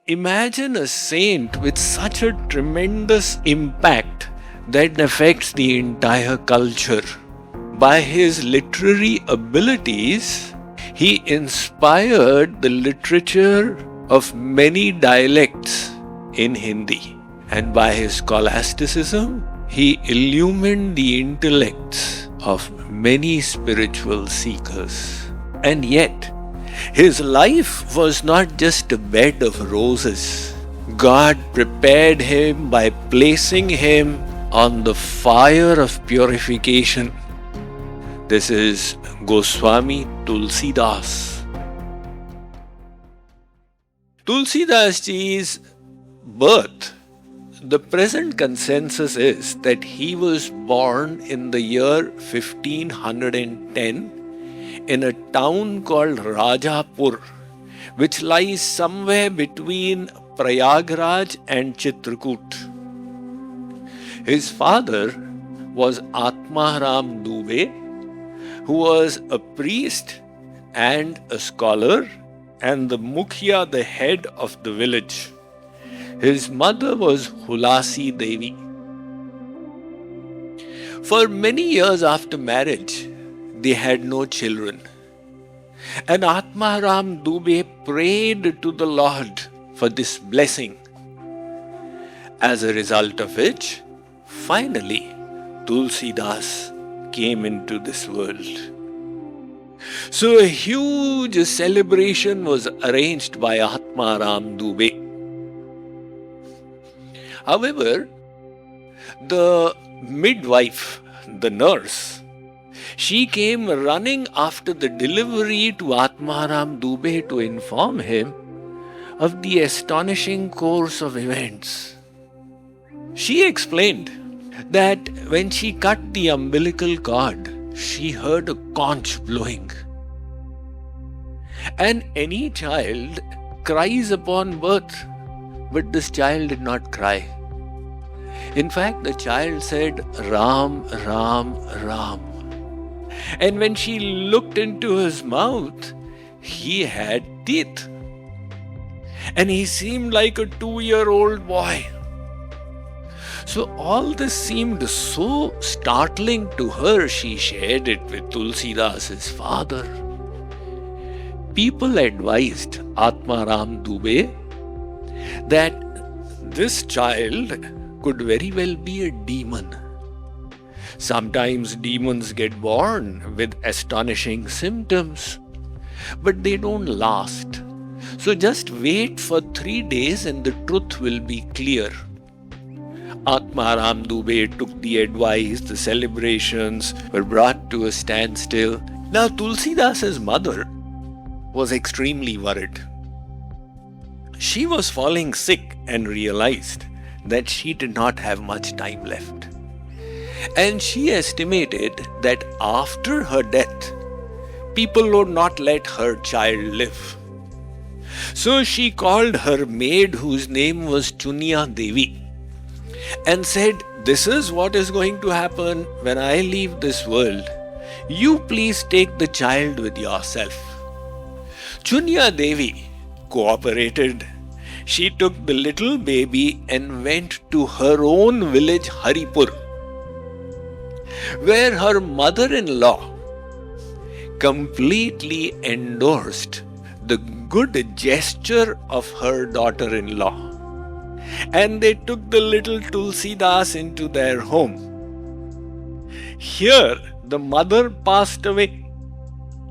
Imagine a saint with such a tremendous impact that affects the entire culture. By his literary abilities, he inspired the literature of many dialects in Hindi. And by his scholasticism, he illumined the intellects of many spiritual seekers. And yet, his life was not just a bed of roses. God prepared him by placing him on the fire of purification. This is Goswami Tulsidas. Tulsidas ji's birth, the present consensus is that he was born in the year 1510 in a town called Rajapur, which lies somewhere between Prayagraj and Chitrakoot. His father was Atmaram Dubey, who was a priest and a scholar and the Mukhya, the head of the village. His mother was Hulasi Devi. For many years after marriage, they had no children. And Atmaram Dubey prayed to the Lord for this blessing. As a result of which, finally, Tulsidas came into this world. So a huge celebration was arranged by Atmaram Dubey. However, the midwife, the nurse, she came running after the delivery to Atmaram Dubey to inform him of the astonishing course of events. She explained that when she cut the umbilical cord, she heard a conch blowing. And any child cries upon birth, but this child did not cry. In fact, the child said, Ram, Ram, Ram. And when she looked into his mouth, he had teeth. And he seemed like a 2-year-old boy. So all this seemed so startling to her, she shared it with Tulsidas, his father. People advised Atmaram Dubey that this child could very well be a demon. Sometimes demons get born with astonishing symptoms, but they don't last. So just wait for 3 days and the truth will be clear. Atmaram Dubey took the advice, the celebrations were brought to a standstill. Now Tulsidas's mother was extremely worried. She was falling sick and realized that she did not have much time left. And she estimated that after her death, people would not let her child live. So she called her maid, whose name was Chunia Devi, and said, this is what is going to happen when I leave this world. You please take the child with yourself. Chunia Devi cooperated. She took the little baby and went to her own village Haripur, where her mother-in-law completely endorsed the good gesture of her daughter-in-law. And they took the little Tulsidas into their home. Here, the mother passed away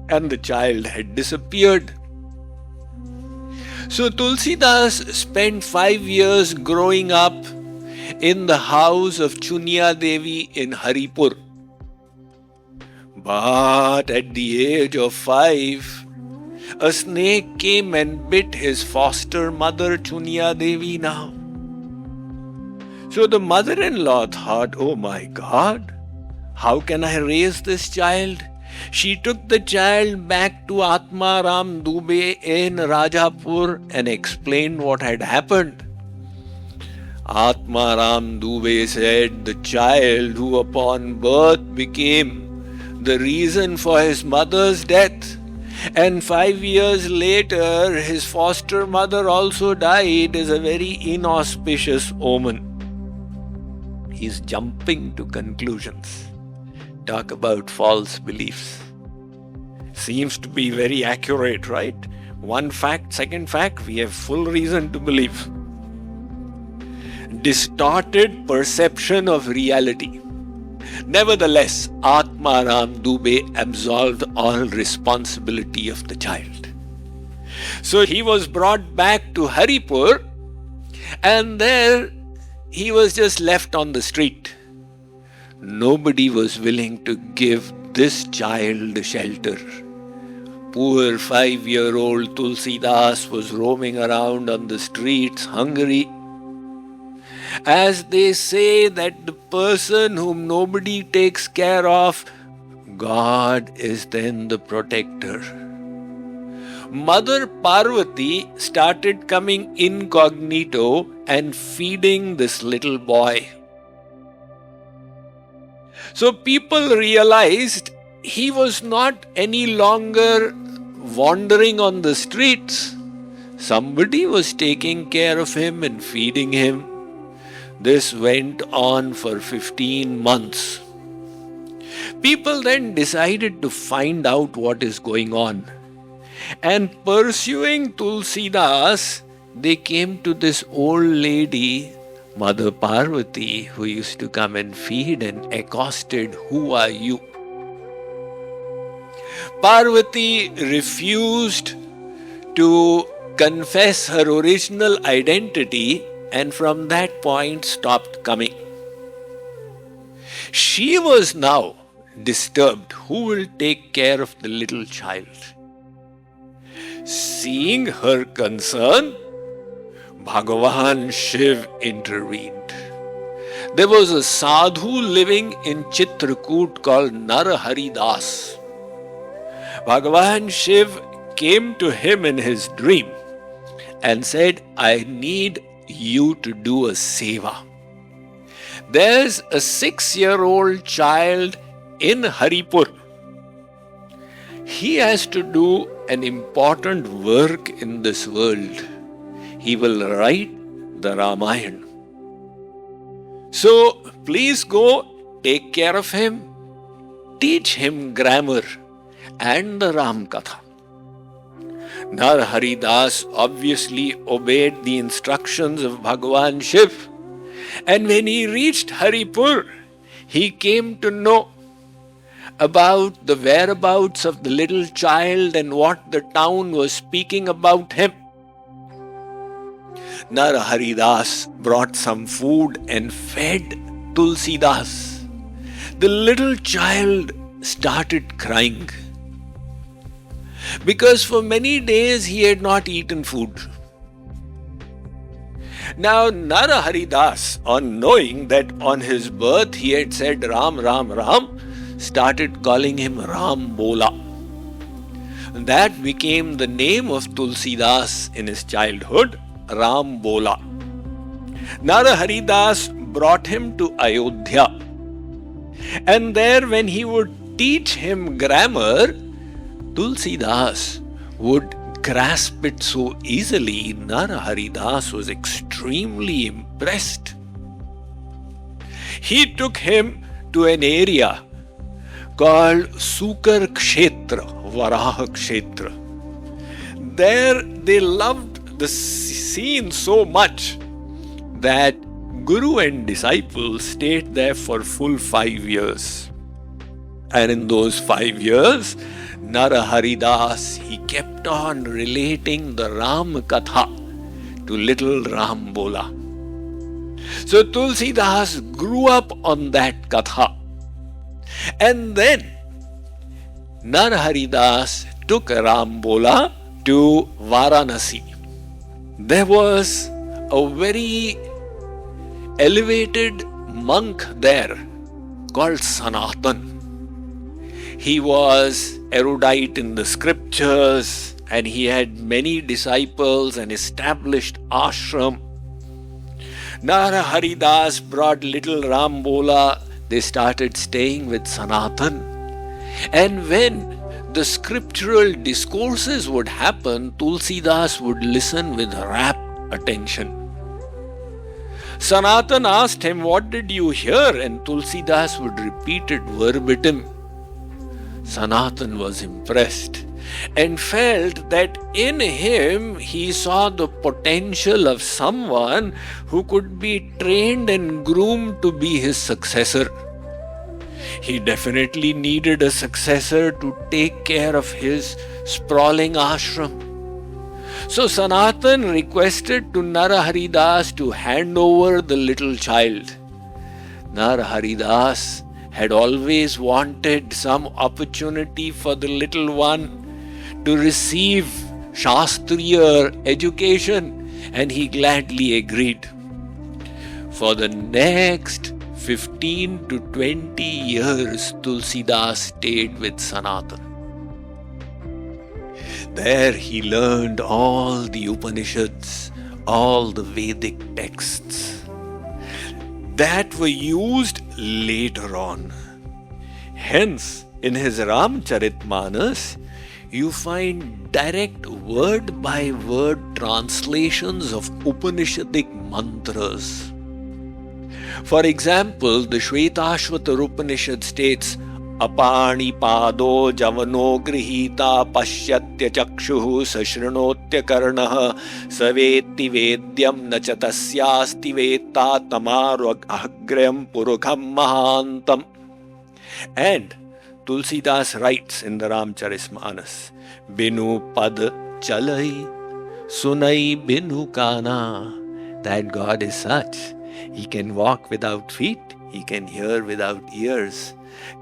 and the child had disappeared. So Tulsidas spent 5 years growing up in the house of Chunia Devi in Haripur. But at the age of 5, a snake came and bit his foster mother Chunia Devi now. So the mother-in-law thought, oh my God, how can I raise this child? She took the child back to Atmaram Dubey in Rajapur and explained what had happened. Atmaram Dubey said the child who upon birth became the reason for his mother's death And 5 years later, his foster mother also died, is a very inauspicious omen. He's jumping to conclusions. Talk about false beliefs. Seems to be very accurate, right? One fact, second fact, we have full reason to believe. Distorted perception of reality. Nevertheless, Atmaram Dubey absolved all responsibility of the child. So he was brought back to Haripur, and there he was just left on the street. Nobody was willing to give this child shelter. Poor 5-year-old Tulsidas was roaming around on the streets, hungry. As they say that the person whom nobody takes care of, God is then the protector. Mother Parvati started coming incognito and feeding this little boy. So people realized he was not any longer wandering on the streets. Somebody was taking care of him and feeding him. This went on for 15 months. People then decided to find out what is going on. And pursuing Tulsidas, they came to this old lady, Mother Parvati, who used to come and feed, and accosted, "Who are you?" Parvati refused to confess her original identity, and from that point stopped coming. She was now disturbed. Who will take care of the little child? Seeing her concern, Bhagavan Shiv intervened. There was a sadhu living in Chitrakoot called Narharidas. Bhagavan Shiv came to him in his dream and said, "I need you to do a seva. There's a 6-year-old child in Haripur. He has to do an important work in this world. He will write the Ramayana. So please go take care of him, teach him grammar and the Ram Katha." Narharidas obviously obeyed the instructions of Bhagavan Shiv, and when he reached Haripur, he came to know about the whereabouts of the little child and what the town was speaking about him. Narharidas brought some food and fed Tulsidas. The little child started crying, because for many days he had not eaten food. Now Narharidas, on knowing that on his birth he had said Ram, Ram, Ram, started calling him Ram Bola. That became the name of Tulsidas in his childhood, Ram Bola. Narharidas brought him to Ayodhya, and there when he would teach him grammar, Tulsidas would grasp it so easily. Narharidas was extremely impressed. He took him to an area called Sukar Kshetra, Varaha Kshetra. There they loved the scene so much that Guru and disciples stayed there for full 5 years. And in those 5 years, Narharidas, he kept on relating the Ram Katha to little Ram Bola. So Tulsidas grew up on that Katha. And then Narharidas took Ram Bola to Varanasi. There was a very elevated monk there called Sanatan. He was erudite in the scriptures, and he had many disciples and established ashram. Narharidas brought little Ram Bola. They started staying with Sanatan. And when the scriptural discourses would happen, Tulsidas would listen with rapt attention. Sanatan asked him, "What did you hear?" And Tulsidas would repeat it verbatim. Sanatan was impressed and felt that in him he saw the potential of someone who could be trained and groomed to be his successor. He definitely needed a successor to take care of his sprawling ashram. So Sanatan requested to Narharidas to hand over the little child. Narharidas had always wanted some opportunity for the little one to receive Shastriya education, and he gladly agreed. For the next 15 to 20 years, Tulsidas stayed with Sanatan. There he learned all the Upanishads, all the Vedic texts that were used later on. Hence, in his Ramcharitmanas, you find direct word-by-word translations of Upanishadic mantras. For example, the Shvetashvatar Upanishad states, "Apani pado javano grihita pashyatya chakshuhu sashrinotya karnaha savetti vedyam nacha tasyasti vetta tamaru agrayam purukham mahantam." And Tulsidas writes in the Ramcharitmanas, "Binu pad chalai sunai binu kana." That God is such. He can walk without feet, he can hear without ears.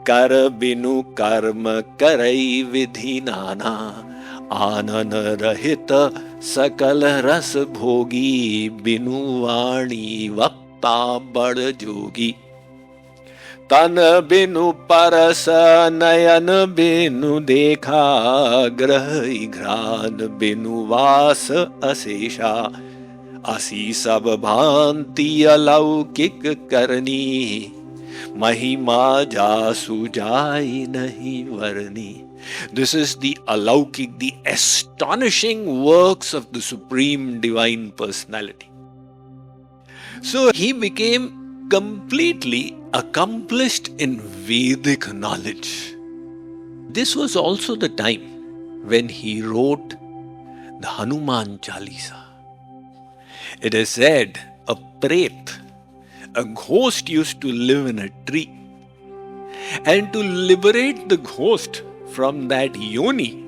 Kar binu karma karai vidhi nana, anana rahita sakal ras bhogi, binu vani vakta bad jogi. Tan binu parasa nayan binu dekha, grahi ghran binu vas asesha. Asi sab bhanti alaukik karni, mahima jasu jai nahi varni. This is the alaukik, the astonishing works of the Supreme Divine Personality. So he became completely accomplished in Vedic knowledge. This was also the time when he wrote the Hanuman Chalisa. It is said a pret, a ghost, used to live in a tree. And to liberate the ghost from that yoni,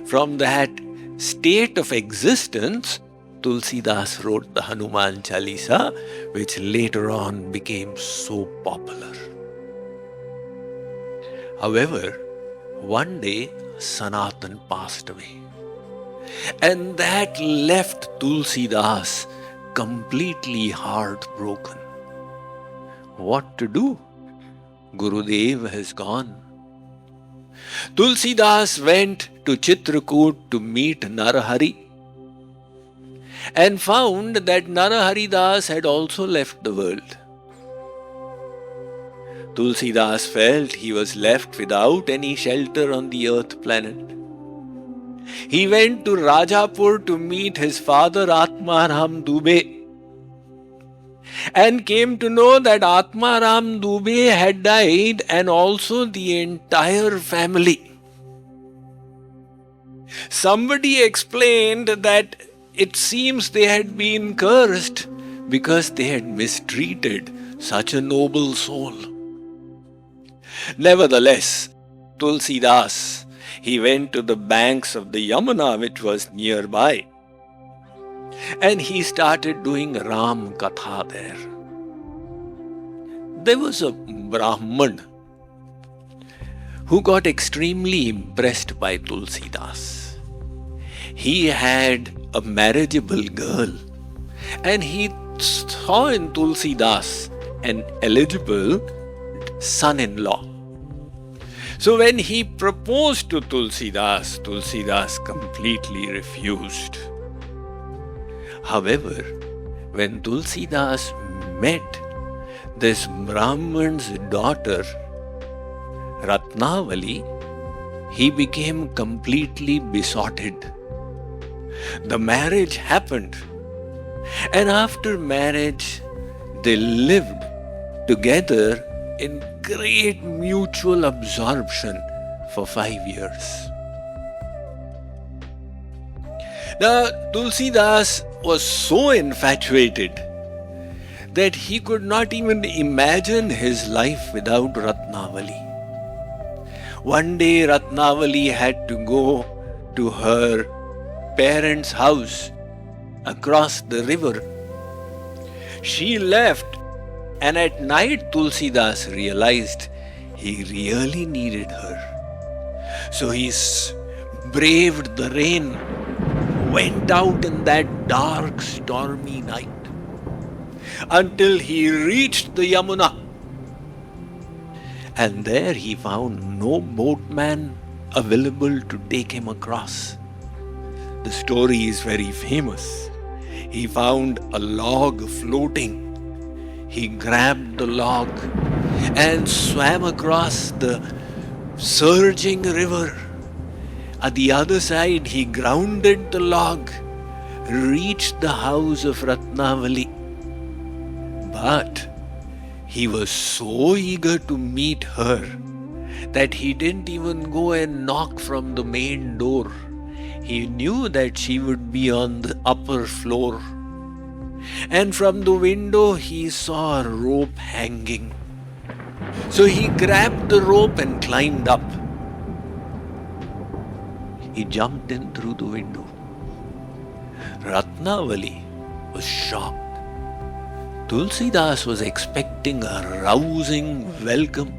from that state of existence, Tulsidas wrote the Hanuman Chalisa, which later on became so popular. However, one day Sanatan passed away. And that left Tulsidas completely heartbroken. What to do? Gurudev has gone. Tulsidas went to Chitrakoot to meet Narhari and found that Narharidas had also left the world. Tulsidas felt he was left without any shelter on the earth planet. He went to Rajapur to meet his father Atmaram Dubey and came to know that Atmaram Dubey had died, and also the entire family. Somebody explained that it seems they had been cursed because they had mistreated such a noble soul. Nevertheless, Tulsidas, he went to the banks of the Yamuna, which was nearby, and he started doing Ram Katha there. There was a Brahman who got extremely impressed by Tulsidas. He had a marriageable girl, and he saw in Tulsidas an eligible son-in-law. So when he proposed to Tulsidas, Tulsidas completely refused. However, when Tulsidas met this Brahman's daughter, Ratnavali, he became completely besotted. The marriage happened, and after marriage, they lived together in great mutual absorption for 5 years. Now, Tulsidas was so infatuated that he could not even imagine his life without Ratnavali. One day, Ratnavali had to go to her parents' house across the river. She left, and at night Tulsidas realized he really needed her. So he braved the rain, went out in that dark, stormy night until he reached the Yamuna. And there he found no boatman available to take him across. The story is very famous. He found a log floating. He grabbed the log and swam across the surging river. At the other side, he grounded the log, reached the house of Ratnavali. But he was so eager to meet her that he didn't even go and knock from the main door. He knew that she would be on the upper floor. And from the window he saw a rope hanging. So he grabbed the rope and climbed up. He jumped in through the window. Ratnavali was shocked. Tulsidas was expecting a rousing welcome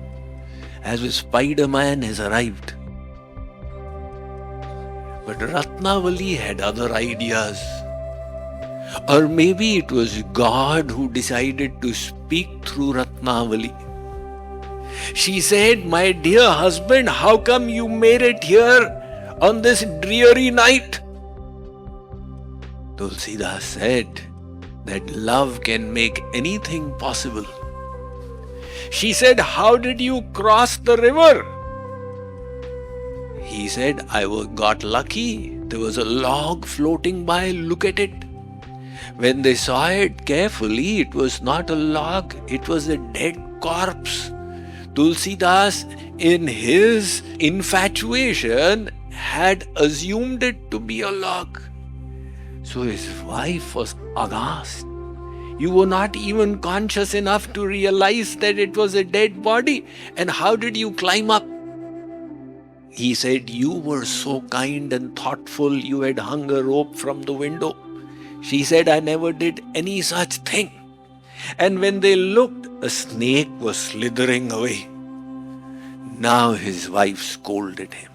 as if Spider-Man has arrived. But Ratnavali had other ideas. Or maybe it was God who decided to speak through Ratnavali. She said, "My dear husband, how come you made it here on this dreary night?" Tulsidas said that love can make anything possible. She said, "How did you cross the river?" He said, "I got lucky. There was a log floating by. Look at it." When they saw it carefully, it was not a log, it was a dead corpse. Tulsidas, in his infatuation, had assumed it to be a log. So his wife was aghast. "You were not even conscious enough to realize that it was a dead body, and how did you climb up?" He said, "You were so kind and thoughtful, you had hung a rope from the window." She said, "I never did any such thing." And when they looked, a snake was slithering away. Now his wife scolded him.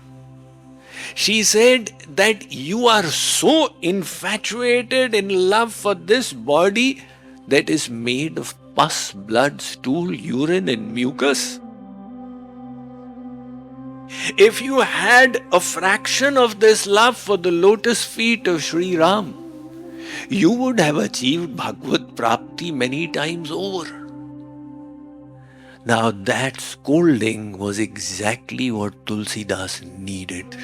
She said that you are so infatuated in love for this body that is made of pus, blood, stool, urine, and mucus. If you had a fraction of this love for the lotus feet of Shri Ram, you would have achieved Bhagavad Prapti many times over. Now that scolding was exactly what Tulsidas needed.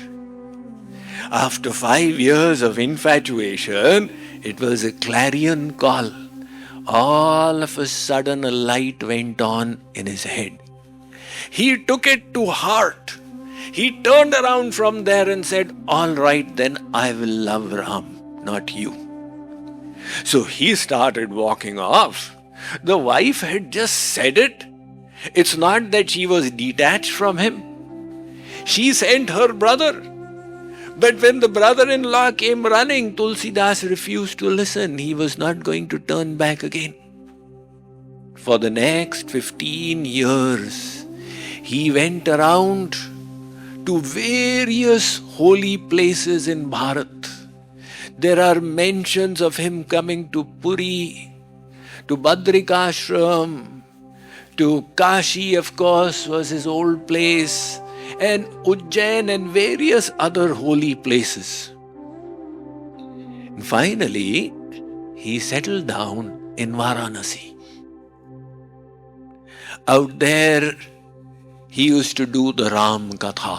After 5 years of infatuation, it was a clarion call. All of a sudden a light went on in his head. He took it to heart. He turned around from there and said, "All right, then I will love Ram, not you." So he started walking off. The wife had just said it. It's not that she was detached from him. She sent her brother. But when the brother-in-law came running, Tulsidas refused to listen. He was not going to turn back again. For the next 15 years, he went around to various holy places in Bharat. There are mentions of him coming to Puri, to Badrikashram, to Kashi, of course, was his old place, and Ujjain and various other holy places. And finally, he settled down in Varanasi. Out there, he used to do the Ram Katha.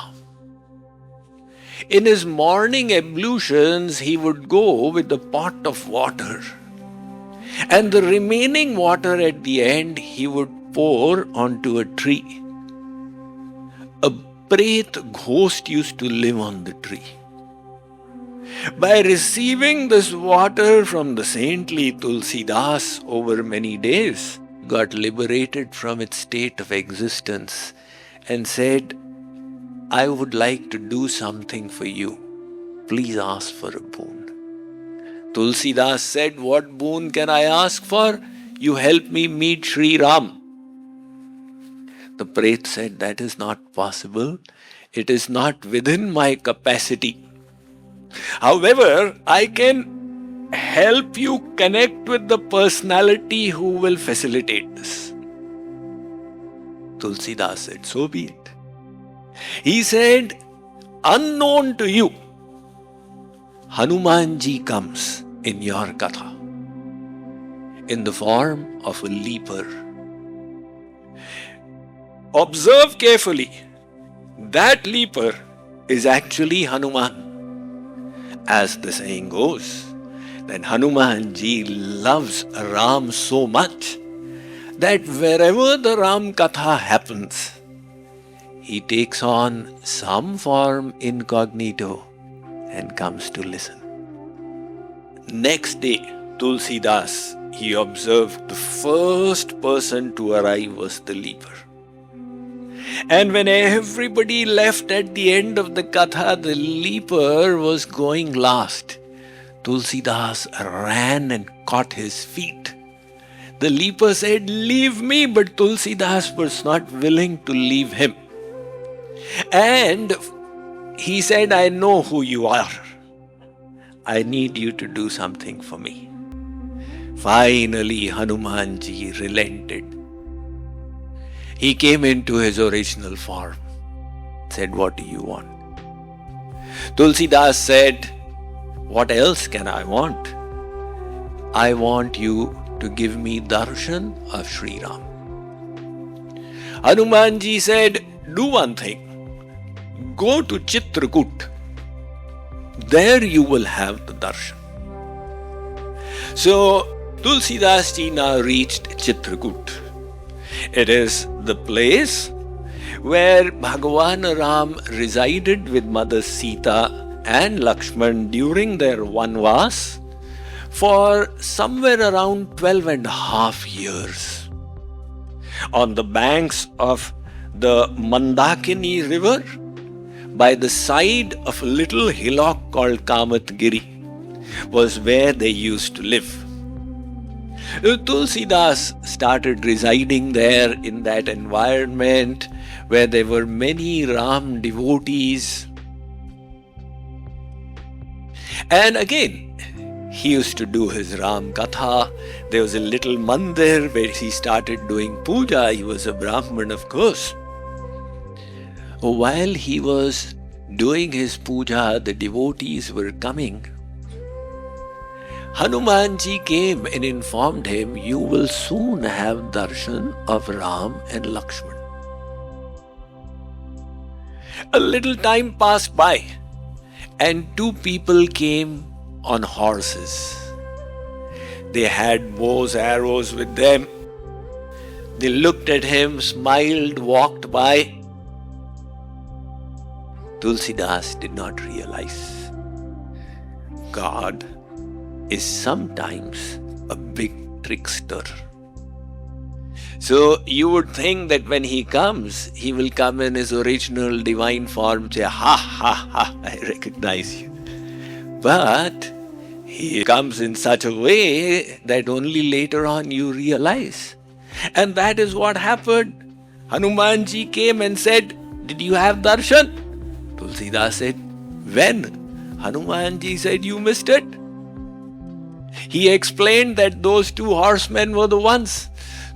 In his morning ablutions, he would go with a pot of water. And the remaining water at the end, he would pour onto a tree. A Pret ghost used to live on the tree. By receiving this water from the saintly Tulsidas over many days, got liberated from its state of existence and said, I would like to do something for you. Please ask for a boon. Tulsidas said, what boon can I ask for? You help me meet Shri Ram. The Pret said, that is not possible. It is not within my capacity. However, I can help you connect with the personality who will facilitate this. Tulsidas said, so be it. He said, unknown to you, Hanumanji comes in your katha in the form of a leaper. Observe carefully. That leaper is actually Hanuman. As the saying goes, that Hanumanji loves Ram so much that wherever the Ram Katha happens, he takes on some form incognito and comes to listen. Next day, Tulsidas, he observed the first person to arrive was the leaper. And when everybody left at the end of the katha, the leaper was going last. Tulsidas ran and caught his feet. The leaper said, leave me, but Tulsidas was not willing to leave him. And he said, I know who you are. I need you to do something for me. Finally, Hanumanji relented. He came into his original form, said, what do you want? Tulsidas said, what else can I want? I want you to give me darshan of Shri Ram. Hanumanji said, do one thing. Go to Chitrakoot. There you will have the darshan. So, Tulsidas ji now reached Chitrakoot. It is the place where Bhagavan Ram resided with Mother Sita and Lakshman during their Vanvas for somewhere around 12 and a half years. On the banks of the Mandakini river, by the side of a little hillock called Kamatgiri, was where they used to live. Tulsidas started residing there in that environment where there were many Ram devotees. And again, he used to do his Ram Katha. There was a little mandir where he started doing puja. He was a Brahman, of course. While he was doing his puja, the devotees were coming. Hanumanji came and informed him, you will soon have darshan of Ram and Lakshman. A little time passed by and two people came on horses. They had bows, arrows with them. They looked at him, smiled, walked by. Tulsidas did not realize God is sometimes a big trickster. So you would think that when he comes, he will come in his original divine form, say, ha ha ha, I recognize you. But he comes in such a way that only later on you realize. And that is what happened. Hanumanji came and said, did you have darshan? Tulsidas said, when? Hanumanji said, you missed it. He explained that those two horsemen were the ones.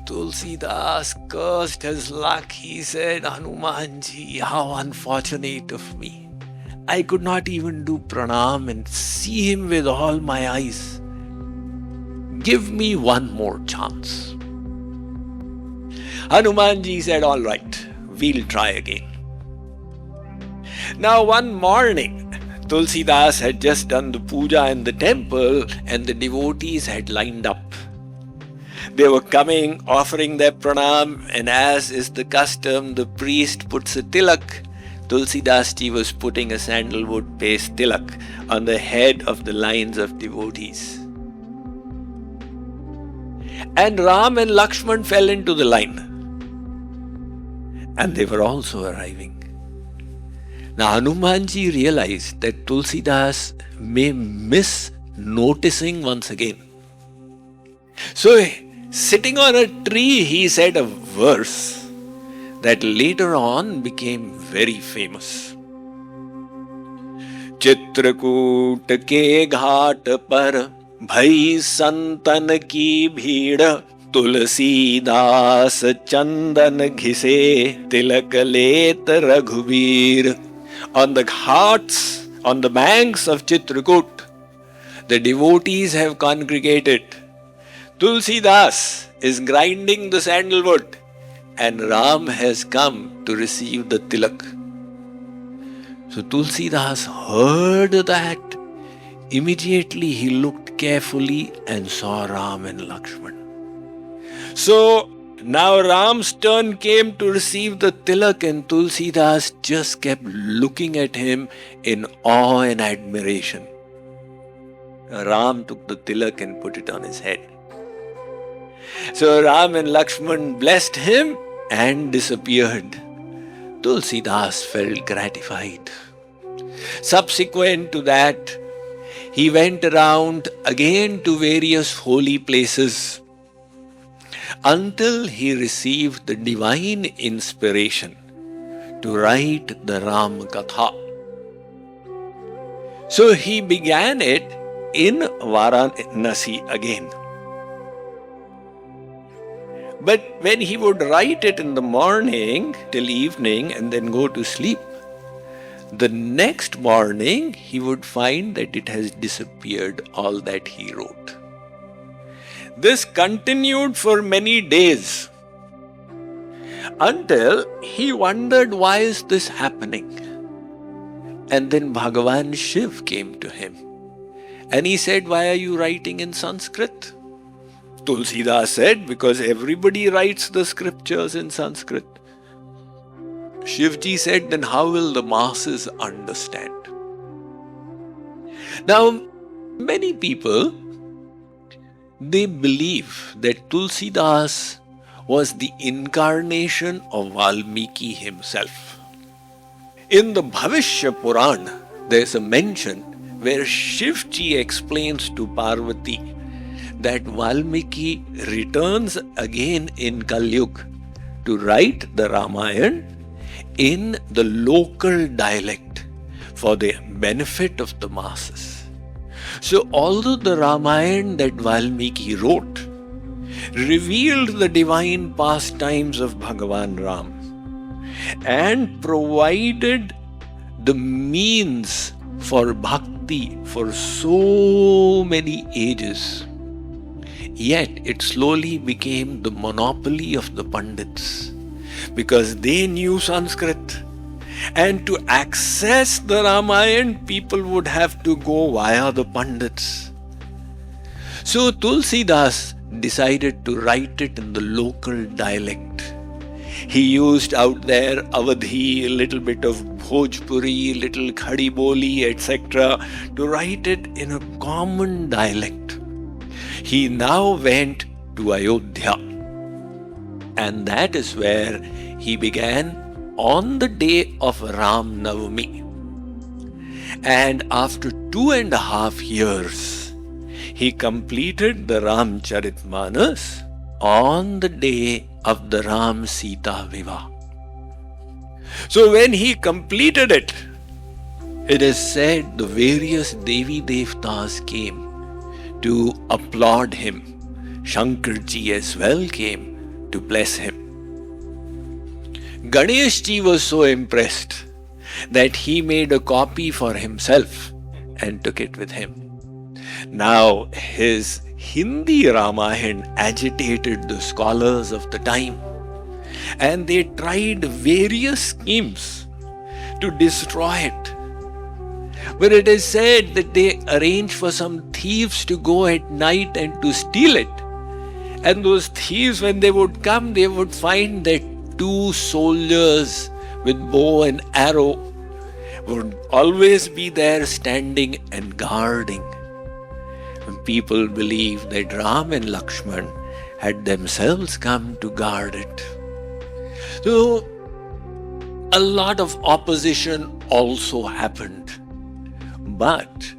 Tulsidas cursed his luck. He said, Hanumanji, how unfortunate of me. I could not even do pranam and see him with all my eyes. Give me one more chance. Hanumanji said, all right, we'll try again. Now one morning, Tulsidas had just done the puja in the temple and the devotees had lined up. They were coming, offering their pranam, and as is the custom, the priest puts a tilak. Tulsidas ji was putting a sandalwood paste tilak on the head of the lines of devotees. And Ram and Lakshman fell into the line. And they were also arriving. Now Hanumanji realized that Tulsidas may miss noticing once again. So, sitting on a tree, he said a verse that later on became very famous. Chitrakoot के घाट पर भई संतन की भीड़, तुलसीदास चंदन घिसे तिलक लेत रघुवीर. On the ghats, on the banks of Chitrakoot, the devotees have congregated. Tulsidas is grinding the sandalwood and Ram has come to receive the tilak. So Tulsidas heard that. Immediately he looked carefully and saw Ram and Lakshman. So now Ram's turn came to receive the tilak and Tulsidas just kept looking at him in awe and admiration. Ram took the tilak and put it on his head. So Ram and Lakshman blessed him and disappeared. Tulsidas felt gratified. Subsequent to that, he went around again to various holy places until he received the divine inspiration to write the Ram Katha. So he began it in Varanasi again. But when he would write it in the morning till evening and then go to sleep, the next morning he would find that it has disappeared, all that he wrote. This continued for many days until he wondered, why is this happening? And then Bhagavan Shiv came to him and he said, why are you writing in Sanskrit? Tulsidas said, because everybody writes the scriptures in Sanskrit. Shivji said, then how will the masses understand? Now, many people, they believe that Tulsidas was the incarnation of Valmiki himself. In the Bhavishya Purana, there is a mention where Shivji explains to Parvati that Valmiki returns again in Kali Yuga to write the Ramayana in the local dialect for the benefit of the masses. So although the Ramayana that Valmiki wrote revealed the divine pastimes of Bhagavan Ram and provided the means for bhakti for so many ages, yet it slowly became the monopoly of the Pandits because they knew Sanskrit. And to access the Ramayana, people would have to go via the Pandits. So Tulsidas decided to write it in the local dialect. He used out there Awadhi, a little bit of Bhojpuri, little Khadi Boli, etc. to write it in a common dialect. He now went to Ayodhya. And that is where he began on the day of Ram Navami. And after 2.5 years, he completed the Ramcharitmanas on the day of the Ram Sita Vivaah. So when he completed it, it is said the various Devi Devtas came to applaud him. Shankarji as well came to bless him. Ganeshji was so impressed that he made a copy for himself and took it with him. Now his Hindi Ramayana agitated the scholars of the time, and they tried various schemes to destroy it. where it is said that they arranged for some thieves to go at night and to steal it. And those thieves, when they would come, they would find that two soldiers with bow and arrow would always be there standing and guarding. And people believed that Ram and Lakshman had themselves come to guard it. So, a lot of opposition also happened. But,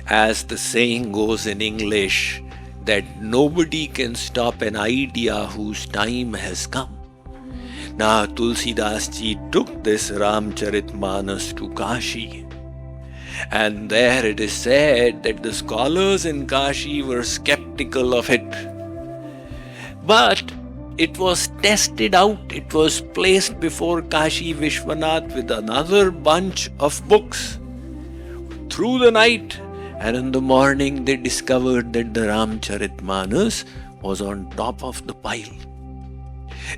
as the saying goes in English, that nobody can stop an idea whose time has come. Now, Tulsidas ji took this Ramcharitmanas to Kashi. And there it is said that the scholars in Kashi were skeptical of it. But it was tested out. It was placed before Kashi Vishwanath with another bunch of books. Through the night and in the morning, they discovered that the Ramcharitmanas was on top of the pile.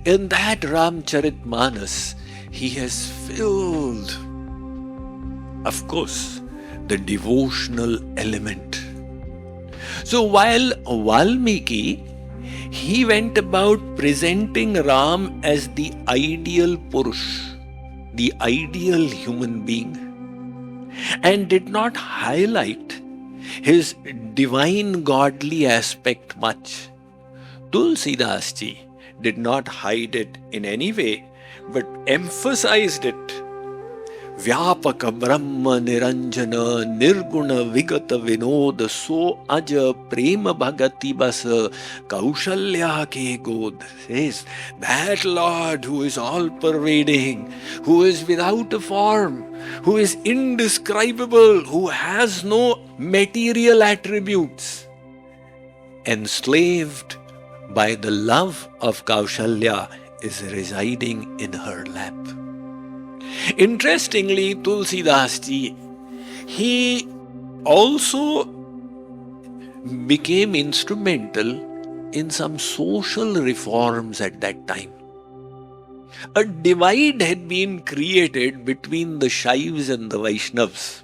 In that Ramcharitmanas, he has filled, of course, the devotional element. So while Valmiki, he went about presenting Ram as the ideal Purush, the ideal human being, and did not highlight his divine godly aspect much. Tulsidas ji did not hide it in any way, but emphasized it. Vyapaka Brahma Niranjana Nirguna Vigata Vinoda So Aja Prema Bhagati Basa Kaushalya Ke God, says that Lord who is all pervading, who is without a form, who is indescribable, who has no material attributes, enslaved by the love of Kaushalya, is residing in her lap. Interestingly, Tulsidas ji, he also became instrumental in some social reforms at that time. A divide had been created between the Shaivas and the Vaishnavas,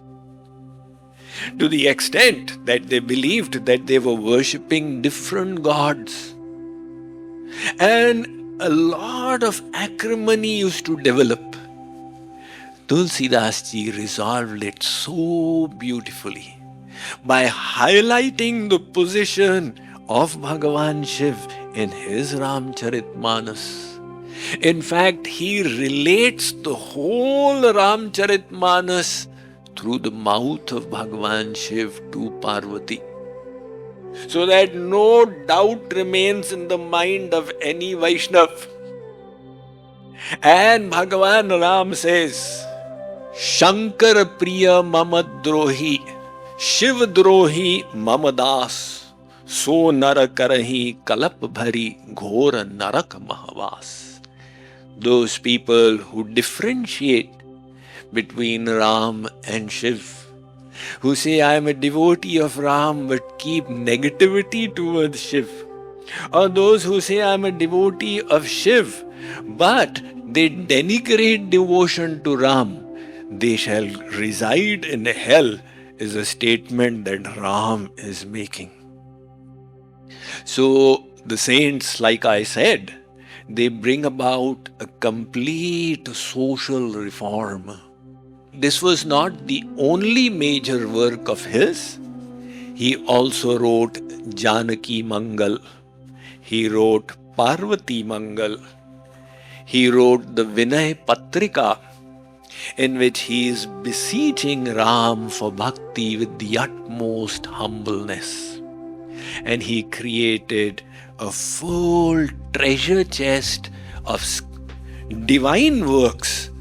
to the extent that they believed that they were worshipping different gods. And a lot of acrimony used to develop. Tulsidas ji resolved it so beautifully by highlighting the position of Bhagavan Shiv in his Ramcharitmanas. In fact, he relates the whole Ramcharitmanas through the mouth of Bhagavan Shiv to Parvati, so that no doubt remains in the mind of any Vaishnav. And Bhagavan Ram says, Shankar Priya Mama Drohi, Shiv Drohi Mama Das, So Nara Karahi Kalap Bhari Ghora Narak Mahavas. Those people who differentiate between Ram and Shiv, who say, I am a devotee of Ram but keep negativity towards Shiv. Or those who say, I am a devotee of Shiv but they denigrate devotion to Ram, they shall reside in hell, is a statement that Ram is making. So the saints, like I said, they bring about a complete social reform. This was not the only major work of his. He also wrote Janaki Mangal. He wrote Parvati Mangal. He wrote the Vinay Patrika, in which he is beseeching Ram for bhakti with the utmost humbleness. And he created a full treasure chest of divine works,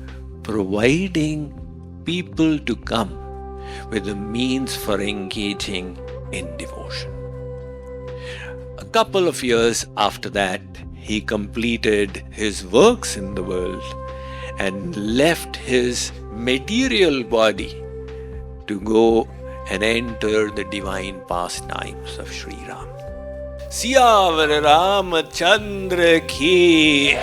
providing people to come with a means for engaging in devotion. A couple of years after that, he completed his works in the world and left his material body to go and enter the divine pastimes of Shri Ram. Siyavar Ramchandra ki,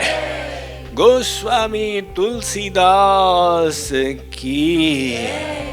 Goswami Tulsidas ki.